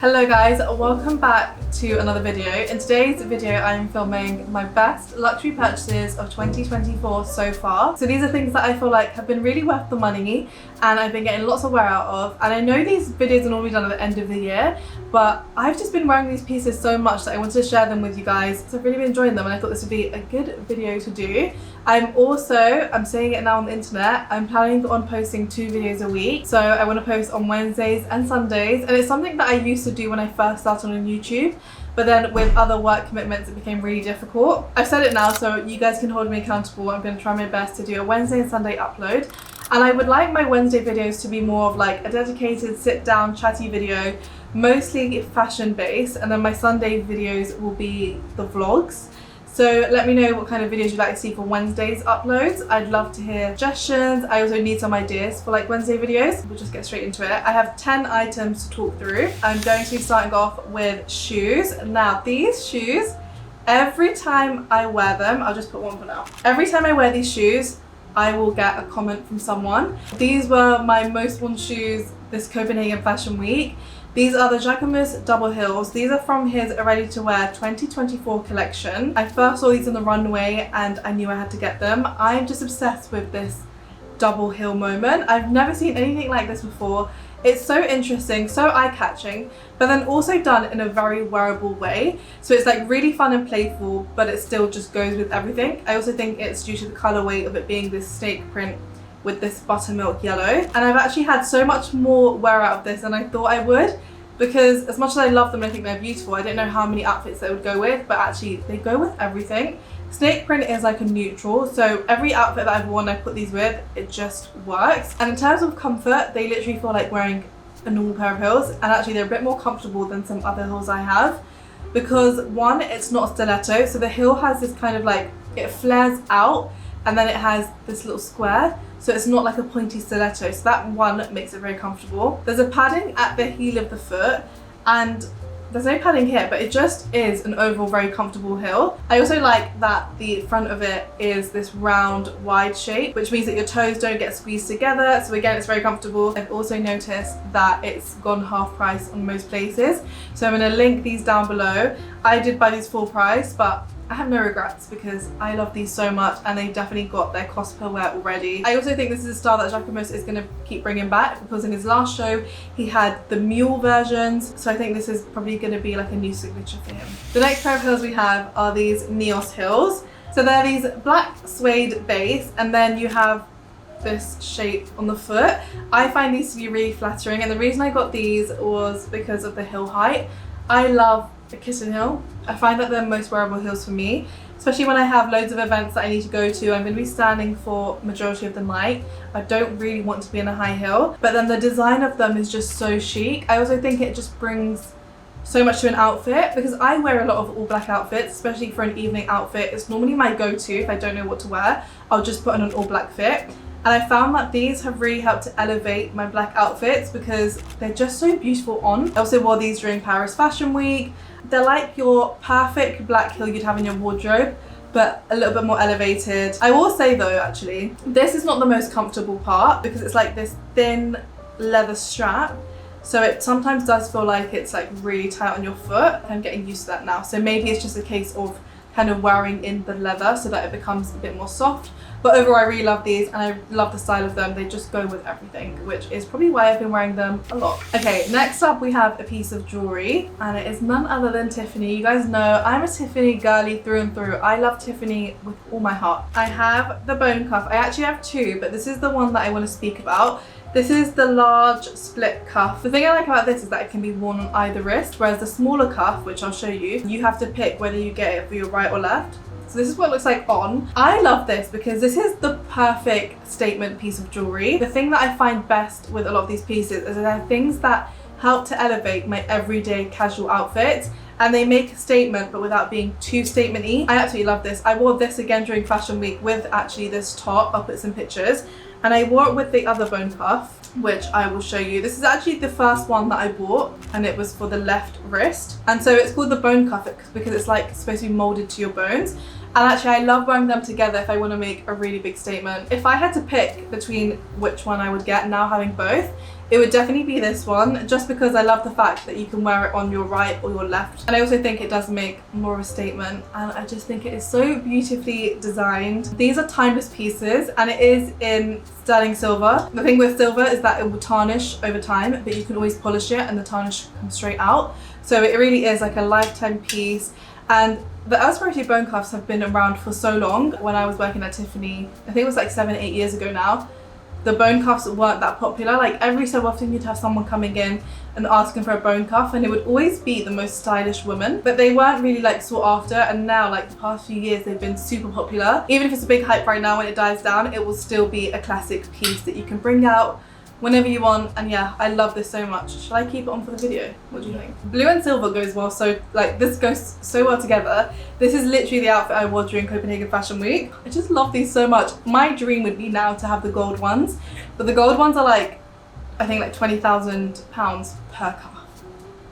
Hello guys, welcome back to another video. In today's video I'm filming my best luxury purchases of 2024 so far. So these are things that I feel like have been really worth the money and I've been getting lots of wear out of. And I know these videos are normally done at the end of the year, but I've just been wearing these pieces so much that I wanted to share them with you guys. So I've really been enjoying them and I thought this would be a good video to do. I'm saying it now on the internet, I'm planning on posting 2 videos a week. So I want to post on Wednesdays and Sundays, and it's something that I used to do when I first started on YouTube, but then with other work commitments it became really difficult. I've said it now so you guys can hold me accountable. I'm going to try my best to do a Wednesday and Sunday upload, and I would like my Wednesday videos to be more of like a dedicated sit down chatty video, mostly fashion based, and then my Sunday videos will be the vlogs. So let me know what kind of videos you'd like to see for Wednesday's uploads. I'd love to hear suggestions. I also need some ideas for like Wednesday videos. We'll just get straight into it. I have 10 items to talk through. I'm going to be starting off with shoes. Now these shoes, every time I wear them, I'll just put one for now. Every time I wear these shoes, I will get a comment from someone. These were my most worn shoes this Copenhagen Fashion Week. These are the Jacquemus double heels. These are from his Ready to Wear 2024 collection. I first saw these on the runway and I knew I had to get them. I'm just obsessed with this double heel moment. I've never seen anything like this before. It's so interesting, so eye-catching, but then also done in a very wearable way. So it's like really fun and playful, but it still just goes with everything. I also think it's due to the colorway of it being this snake print with this buttermilk yellow, and I've actually had so much more wear out of this than I thought I would, because as much as I love them and I think they're beautiful, I didn't know how many outfits they would go with, but actually they go with everything. Snake print is like a neutral, so every outfit that I've worn I put these with, it just works. And in terms of comfort, they literally feel like wearing a normal pair of heels, and actually they're a bit more comfortable than some other heels I have, because one, it's not a stiletto, so the heel has this kind of like, it flares out and then it has this little square, so it's not like a pointy stiletto, so that one makes it very comfortable. There's a padding at the heel of the foot, and there's no padding here, but it just is an overall very comfortable heel. I also like that the front of it is this round wide shape, which means that your toes don't get squeezed together, so again it's very comfortable. I've also noticed that it's gone half price on most places, so I'm going to link these down below. I did buy these full price, but I have no regrets because I love these so much and they've definitely got their cost per wear already. I also think this is a style that Jacquemus is going to keep bringing back, because in his last show he had the mule versions, so I think this is probably going to be like a new signature for him. The next pair of heels we have are these Neos heels. So they're these black suede base, and then you have this shape on the foot. I find these to be really flattering, and the reason I got these was because of the heel height. I love a kitten heel. I find that they're most wearable heels for me, especially when I have loads of events that I need to go to. I'm going to be standing for majority of the night. I don't really want to be in a high heel, but then the design of them is just so chic. I also think it just brings so much to an outfit, because I wear a lot of all black outfits, especially for an evening outfit. It's normally my go-to if I don't know what to wear. I'll just put on an all black fit. And I found that these have really helped to elevate my black outfits because they're just so beautiful on. I also wore these during Paris Fashion Week. They're like your perfect black heel you'd have in your wardrobe, but a little bit more elevated. I will say though, actually, this is not the most comfortable part, because it's like this thin leather strap. So it sometimes does feel like it's like really tight on your foot. I'm getting used to that now. So maybe it's just a case of kind of wearing in the leather so that it becomes a bit more soft. But overall I really love these and I love the style of them. They just go with everything, which is probably why I've been wearing them a lot. Okay, next up we have a piece of jewelry, and it is none other than Tiffany. You guys know I'm a Tiffany girly through and through. I love Tiffany with all my heart. I have the bone cuff. I actually have 2, but this is the one that I want to speak about. This is the large split cuff. The thing I like about this is that it can be worn on either wrist, whereas the smaller cuff, which I'll show you, you have to pick whether you get it for your right or left. So this is what it looks like on. I love this because this is the perfect statement piece of jewelry. The thing that I find best with a lot of these pieces is that they're things that help to elevate my everyday casual outfits, and they make a statement but without being too statement-y. I absolutely love this. I wore this again during Fashion Week with actually this top. I'll put some pictures. And I wore it with the other bone cuff, which I will show you. This is actually the first one that I bought, and it was for the left wrist. And so it's called the bone cuff because it's like supposed to be molded to your bones. And actually I love wearing them together if I want to make a really big statement. If I had to pick between which one I would get now having both, it would definitely be this one, just because I love the fact that you can wear it on your right or your left. And I also think it does make more of a statement, and I just think it is so beautifully designed. These are timeless pieces and it is in sterling silver. The thing with silver is that it will tarnish over time, but you can always polish it and the tarnish comes straight out. So it really is like a lifetime piece. And the Elsperity bone cuffs have been around for so long. When I was working at Tiffany, I think it was like 7-8 years ago now, the bone cuffs weren't that popular. Like every so often you'd have someone coming in and asking for a bone cuff, and it would always be the most stylish woman, but they weren't really like sought after. And now, like the past few years, they've been super popular. Even if it's a big hype right now, when it dies down, it will still be a classic piece that you can bring out whenever you want. And yeah, I love this so much. Should I keep it on for the video? What do you think? Blue and silver goes well, so like this goes so well together. This is literally the outfit I wore during Copenhagen Fashion Week. I just love these so much. My dream would be now to have the gold ones, but the gold ones are like, I think like £20,000 per cuff.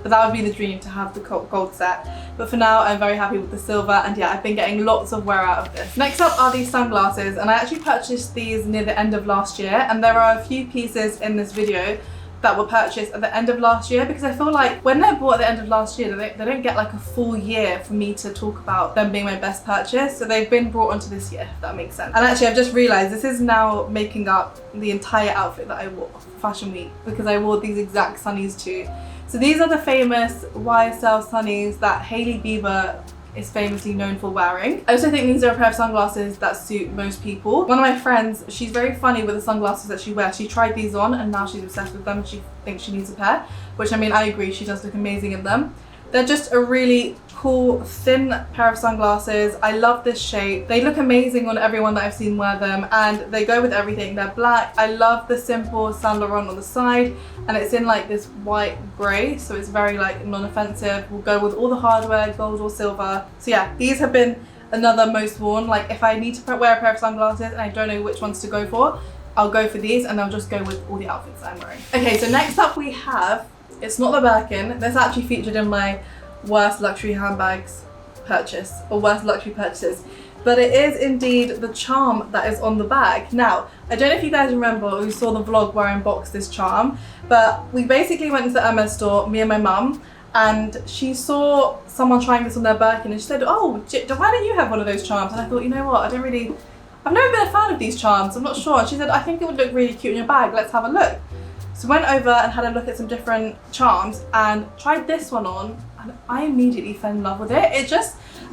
But that would be the dream, to have the gold set. But for now, I'm very happy with the silver, and yeah, I've been getting lots of wear out of this. Next up are these sunglasses, and I actually purchased these near the end of last year, and there are a few pieces in this video that were purchased at the end of last year, because I feel like when they're bought at the end of last year, they don't get like a full year for me to talk about them being my best purchase. So they've been brought onto this year, if that makes sense. And actually I've just realized this is now making up the entire outfit that I wore for Fashion Week, because I wore these exact sunnies too. So these are the famous YSL sunnies that Hailey Bieber is famously known for wearing. I also think these are a pair of sunglasses that suit most people. One of my friends, she's very funny with the sunglasses that she wears. She tried these on and now she's obsessed with them, and she thinks she needs a pair, which I mean, I agree, she does look amazing in them. They're just a really cool, thin pair of sunglasses. I love this shape. They look amazing on everyone that I've seen wear them, and they go with everything. They're black. I love the simple Saint Laurent on the side, and it's in like this white grey, so it's very like non-offensive. Will go with all the hardware, gold or silver. So yeah, these have been another most worn. Like if I need to wear a pair of sunglasses and I don't know which ones to go for, I'll go for these and they'll just go with all the outfits that I'm wearing. Okay, so next up we have, it's not the Birkin. This actually featured in my worst luxury handbags purchase, or worst luxury purchases, but it is indeed the charm that is on the bag. Now, I don't know if you guys remember or you saw the vlog where I unboxed this charm, but we basically went to the Hermes store, me and my mum, and she saw someone trying this on their Birkin and she said, oh, why don't you have one of those charms? And I thought, you know what, I've never been a fan of these charms, I'm not sure. And she said, I think it would look really cute in your bag, let's have a look. So went over and had a look at some different charms and tried this one on, and I immediately fell in love with it.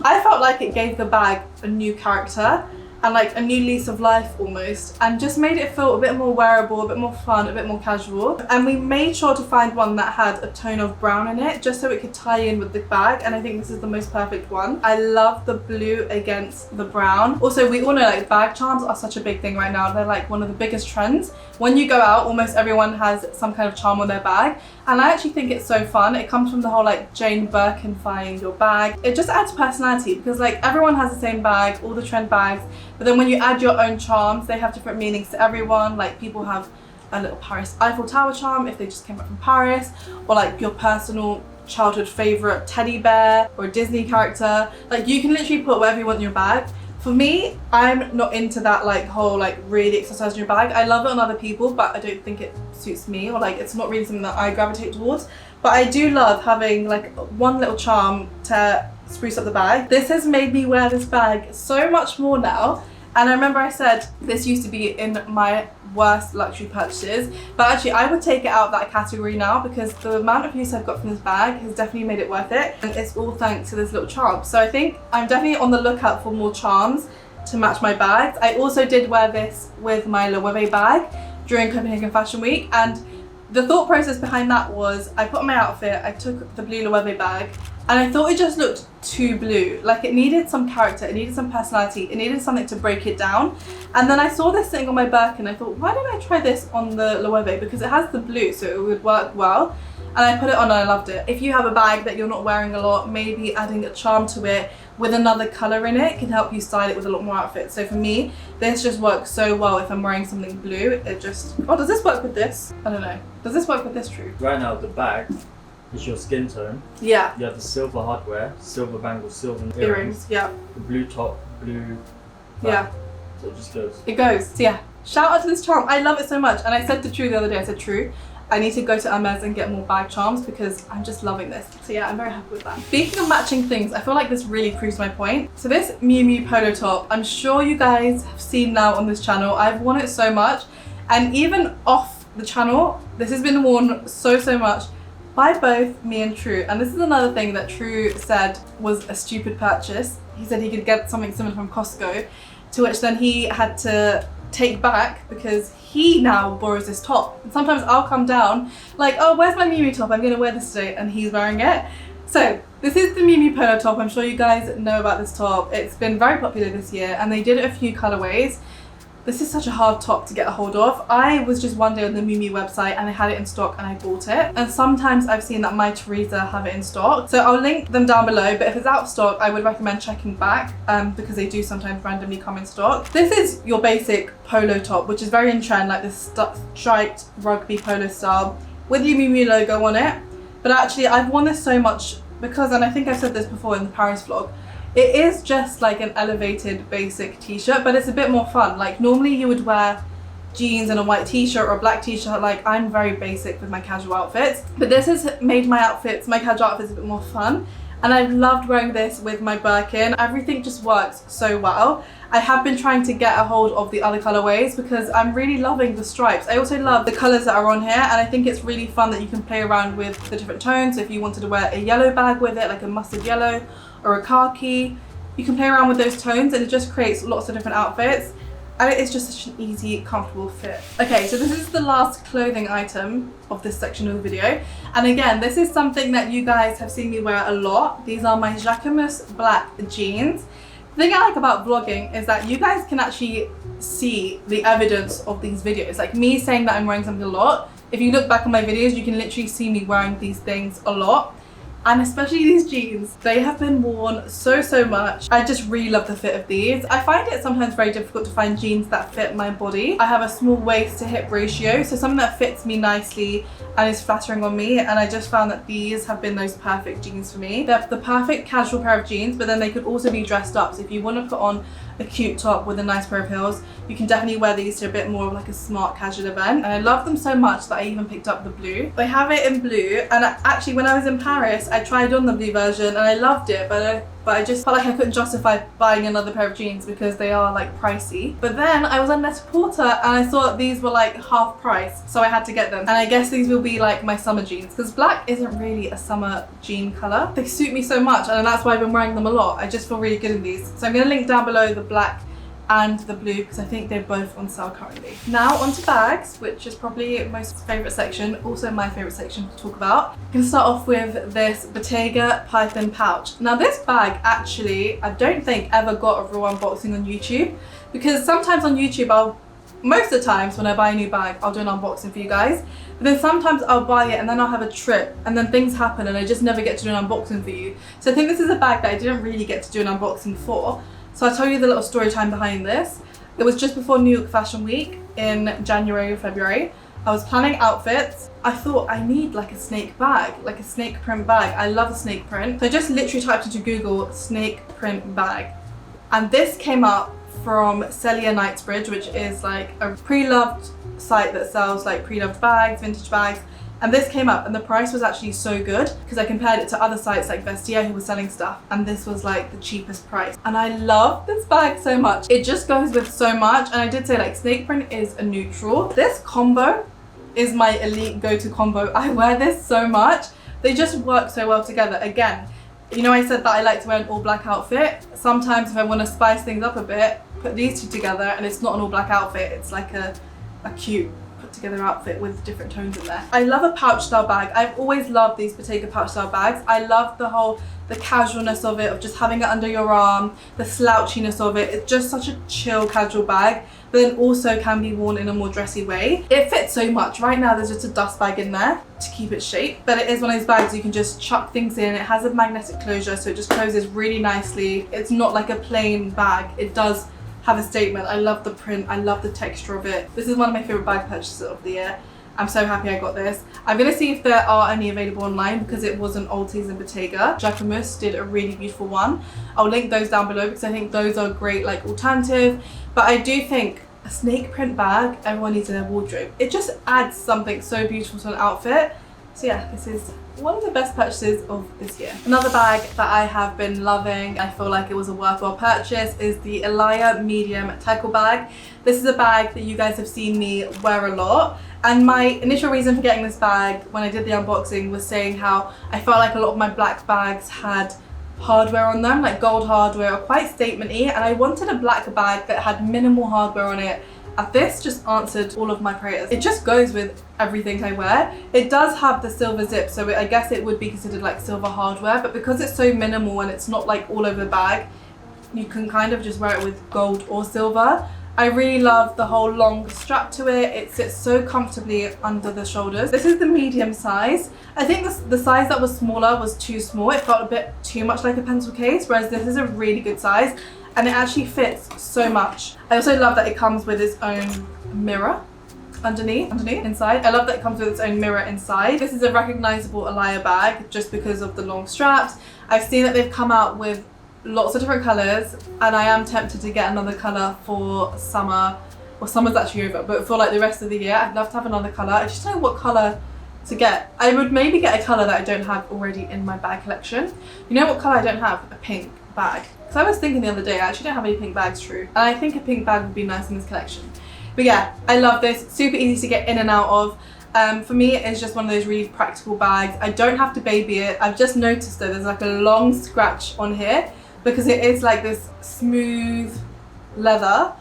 I felt like it gave the bag a new character and like a new lease of life almost, and just made it feel a bit more wearable, a bit more fun, a bit more casual. And we made sure to find one that had a tone of brown in it, just so it could tie in with the bag, and I think this is the most perfect one. I love the blue against the brown. Also, we all know like bag charms are such a big thing right now. They're like one of the biggest trends. When you go out, almost everyone has some kind of charm on their bag, and I actually think it's so fun. It comes from the whole like Jane Birkin-fying your bag. It just adds personality, because like everyone has the same bag, all the trend bags, but then when you add your own charms, they have different meanings to everyone. Like people have a little Paris Eiffel Tower charm if they just came back from Paris, or like your personal childhood favorite teddy bear or a Disney character. Like you can literally put whatever you want in your bag. For me, I'm not into that like whole like really exercise in your bag. I love it on other people, but I don't think it suits me, or like it's not really something that I gravitate towards. But I do love having like one little charm to spruce up the bag. This has made me wear this bag so much more now. And I remember I said this used to be in my worst luxury purchases, but actually I would take it out of that category now, because the amount of use I've got from this bag has definitely made it worth it, and it's all thanks to this little charm. So I think I'm definitely on the lookout for more charms to match my bags. I also did wear this with my Loewe bag during Copenhagen Fashion Week, and the thought process behind that was I put on my outfit, I took the blue Loewe bag, and I thought it just looked too blue. Like it needed some character, it needed some personality, it needed something to break it down. And then I saw this sitting on my Birkin, I thought, why don't I try this on the Loewe, because it has the blue, so it would work well. And I put it on and I loved it. If you have a bag that you're not wearing a lot, maybe adding a charm to it with another colour in it can help you style it with a lot more outfits. So for me, this just works so well if I'm wearing something blue. It just, oh, does this work with this? I don't know. Does this work with this, True? Right now, the bag is your skin tone. Yeah. You have the silver hardware, silver bangles, silver Earrings, yeah. The blue top, blue. Yeah. So it just goes. It goes. So yeah, shout out to this charm. I love it so much. And I said to True the other day, I said, True, I need to go to Hermes and get more bag charms because I'm just loving this. So yeah, I'm very happy with that. Speaking of matching things, I feel like this really proves my point. So this Miu Miu polo top, I'm sure you guys have seen now on this channel. I've worn it so much. And even off the channel, this has been worn so much by both me and True. And this is another thing that True said was a stupid purchase. He said he could get something similar from Costco, to which then he had to take back because he now borrows this top. And sometimes I'll come down like, oh, where's my Miu Miu top? I'm gonna wear this today, and he's wearing it. So this is the Miu Miu polo top. I'm sure you guys know about this top. It's been very popular this year, and they did it a few colorways. This is such a hard top to get a hold of. I was just one day on the Miu Miu website and they had it in stock and I bought it. And sometimes I've seen that My Teresa have it in stock. So I'll link them down below, but if it's out of stock, I would recommend checking back because they do sometimes randomly come in stock. This is your basic polo top, which is very in trend, like this striped rugby polo style with your Miu Miu logo on it. But actually I've worn this so much because, and I think I've said this before in the Paris vlog, it is just like an elevated basic t-shirt, but it's a bit more fun. Like normally you would wear jeans and a white t-shirt or a black t-shirt. Like I'm very basic with my casual outfits, but this has made my casual outfits a bit more fun. And I've loved wearing this with my Birkin. Everything just works so well. I have been trying to get a hold of the other colorways because I'm really loving the stripes. I also love the colors that are on here, and I think it's really fun that you can play around with the different tones. So if you wanted to wear a yellow bag with it, like a mustard yellow or a khaki, you can play around with those tones and it just creates lots of different outfits. And it's just such an easy, comfortable fit. Okay, so this is the last clothing item of this section of the video. And again, this is something that you guys have seen me wear a lot. These are my Jacquemus black jeans. The thing I like about vlogging is that you guys can actually see the evidence of these videos. Like me saying that I'm wearing something a lot. If you look back on my videos, you can literally see me wearing these things a lot. And especially these jeans, they have been worn so much. I just really love the fit of these. I find it sometimes very difficult to find jeans that fit my body. I have a small waist to hip ratio, so something that fits me nicely and is flattering on me, and I just found that these have been those perfect jeans for me. They're the perfect casual pair of jeans, but then they could also be dressed up. So if you want to put on a cute top with a nice pair of heels, you can definitely wear these to a bit more of like a smart casual event. And I love them so much that I even picked up the blue. They have it in blue, and actually when I was in Paris I tried on the blue version and I loved it, but I just felt like I couldn't justify buying another pair of jeans because they are like pricey. But then I was on Net-a-Porter and I saw that these were like half price, so I had to get them. And I guess these will be like my summer jeans because black isn't really a summer jean color. They suit me so much, and that's why I've been wearing them a lot. I just feel really good in these. So I'm going to link down below the black and the blue because I think they're both on sale currently. Now onto bags, which is probably most favourite section, also my favourite section to talk about. I'm going to start off with this Bottega Python pouch. Now this bag actually, I don't think ever got a real unboxing on YouTube, because sometimes on YouTube most of the times when I buy a new bag, I'll do an unboxing for you guys. But then sometimes I'll buy it and then I'll have a trip and then things happen and I just never get to do an unboxing for you. So I think this is a bag that I didn't really get to do an unboxing for. So I'll tell you the little story time behind this. It was just before New York Fashion Week in January or February. I was planning outfits. I thought I need like a snake bag, like a snake print bag. I love a snake print. So I just literally typed into Google snake print bag. And this came up from Celia Knightsbridge, which is like a pre-loved site that sells like pre-loved bags, vintage bags. And this came up and the price was actually so good because I compared it to other sites like Vestiaire who were selling stuff, and this was like the cheapest price. And I love this bag so much. It just goes with so much, and I did say like snake print is a neutral. This combo is my elite go-to combo. I wear this so much. They just work so well together. Again, you know I said that I like to wear an all black outfit. Sometimes if I want to spice things up a bit, put these two together and it's not an all black outfit. It's like a cute together outfit with different tones in there. I love a pouch style bag. I've always loved these Bottega pouch style bags. I love the casualness of it, of just having it under your arm, the slouchiness of it. It's just such a chill casual bag, but then also can be worn in a more dressy way. It fits so much. Right now there's just a dust bag in there to keep its shape, but it is one of those bags you can just chuck things in. It has a magnetic closure, so it just closes really nicely. It's not like a plain bag. It does have a statement. I love the print, I love the texture of it. This is one of my favorite bag purchases of the year, I'm so happy I got this. I'm gonna see if there are any available online because it was an old season Bottega. Jacquemus did a really beautiful one. I'll link those down below because I think those are a great like alternative. But I do think a snake print bag, everyone needs in their wardrobe. It just adds something so beautiful to an outfit. So yeah, this is one of the best purchases of this year. Another bag that I have been loving, I feel like it was a worthwhile purchase, is the Elia medium tackle bag. This is a bag that you guys have seen me wear a lot. And my initial reason for getting this bag when I did the unboxing was saying how I felt like a lot of my black bags had hardware on them, like gold hardware, quite statement-y, and I wanted a black bag that had minimal hardware on it. And this just answered all of my prayers. It just goes with everything I wear. It does have the silver zip, so I guess it would be considered like silver hardware, but because it's so minimal and it's not like all over the bag, you can kind of just wear it with gold or silver. I really love the whole long strap to it. It sits so comfortably under the shoulders. This is the medium size. I think the size that was smaller was too small. It felt a bit too much like a pencil case, whereas this is a really good size and it actually fits so much. I also love that it comes with its own mirror underneath, inside. I love that it comes with its own mirror inside. This is a recognizable Elia bag just because of the long straps. I've seen that they've come out with lots of different colors and I am tempted to get another color for summer. Well, summer's actually over, but for like the rest of the year I'd love to have another color. I just don't know what color to get. I would maybe get a color that I don't have already in my bag collection. You know what color I don't have? A pink bag. So I was thinking the other day, I actually don't have any pink bags, true, and I think a pink bag would be nice in this collection. But yeah, I love this. Super easy to get in and out of. For me, it's just one of those really practical bags. I don't have to baby it. I've just noticed though there's like a long scratch on here because it is like this smooth leather,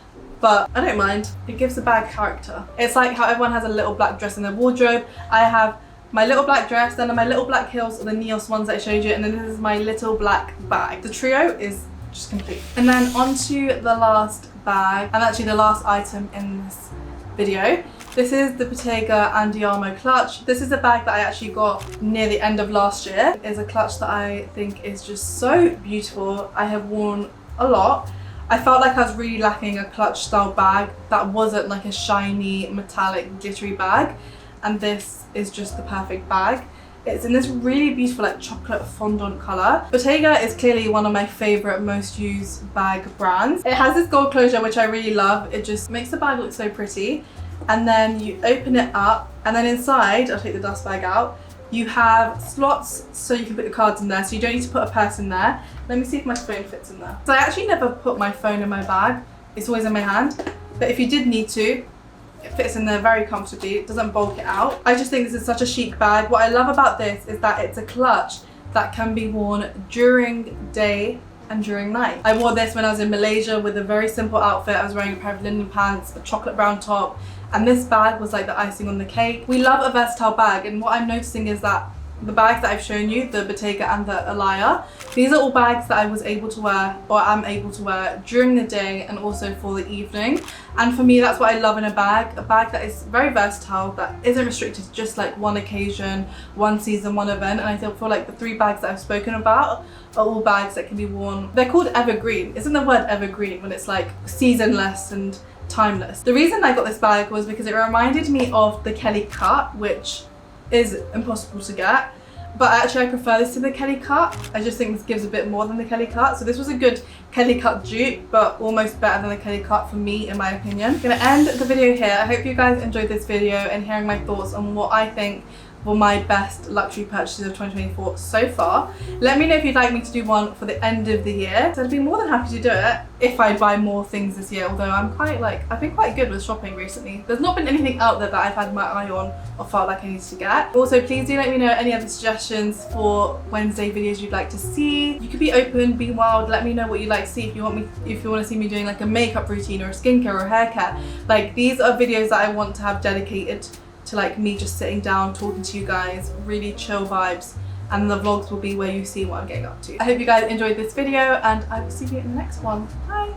but I don't mind. It gives the bag character. It's like how everyone has a little black dress in their wardrobe. I have my little black dress, then my little black heels, or the Neos ones that I showed you, and then this is my little black bag. The trio is just complete. And then onto the last bag, and actually the last item in this video. This is the Bottega Andiamo clutch. This is a bag that I actually got near the end of last year. It's a clutch that I think is just so beautiful. I have worn a lot. I felt like I was really lacking a clutch style bag that wasn't like a shiny, metallic, glittery bag. And this is just the perfect bag. It's in this really beautiful like chocolate fondant colour. Bottega is clearly one of my favourite most used bag brands. It has this gold closure which I really love. It just makes the bag look so pretty. And then you open it up and then inside, I'll take the dust bag out, you have slots so you can put your cards in there, so you don't need to put a purse in there. Let me see if my phone fits in there. So I actually never put my phone in my bag. It's always in my hand. But if you did need to, it fits in there very comfortably. It doesn't bulk it out. I just think this is such a chic bag. What I love about this is that it's a clutch that can be worn during day and during night. I wore this when I was in Malaysia with a very simple outfit. I was wearing a pair of linen pants, a chocolate brown top, and this bag was like the icing on the cake. We love a versatile bag, and what I'm noticing is that the bags that I've shown you, the Bottega and the Elia, these are all bags that I was able to wear, or am able to wear during the day and also for the evening. And for me, that's what I love in a bag that is very versatile, that isn't restricted to just like one occasion, one season, one event. And I feel like the three bags that I've spoken about are all bags that can be worn. They're called evergreen. Isn't the word evergreen when it's like seasonless and timeless? The reason I got this bag was because it reminded me of the Kelly cut, which is impossible to get, but actually I prefer this to the Kelly cut. I just think this gives a bit more than the Kelly cut. So this was a good Kelly cut dupe, but almost better than the Kelly cut for me, in my opinion. I'm gonna end the video here. I hope you guys enjoyed this video and hearing my thoughts on what I think were my best luxury purchases of 2024 so far. Let me know if you'd like me to do one for the end of the year. So I'd be more than happy to do it if I buy more things this year, although I've been quite good with shopping recently. There's not been anything out there that I've had my eye on or felt like I needed to get. Also, please do let me know any other suggestions for Wednesday videos you'd like to see. You could be open, be wild, let me know what you'd like to see. If you want to see me doing like a makeup routine or a skincare or a haircut. Like, these are videos that I want to have dedicated to like me just sitting down talking to you guys, really chill vibes, and the vlogs will be where you see what I'm getting up to. I hope you guys enjoyed this video and I will see you in the next one. Bye!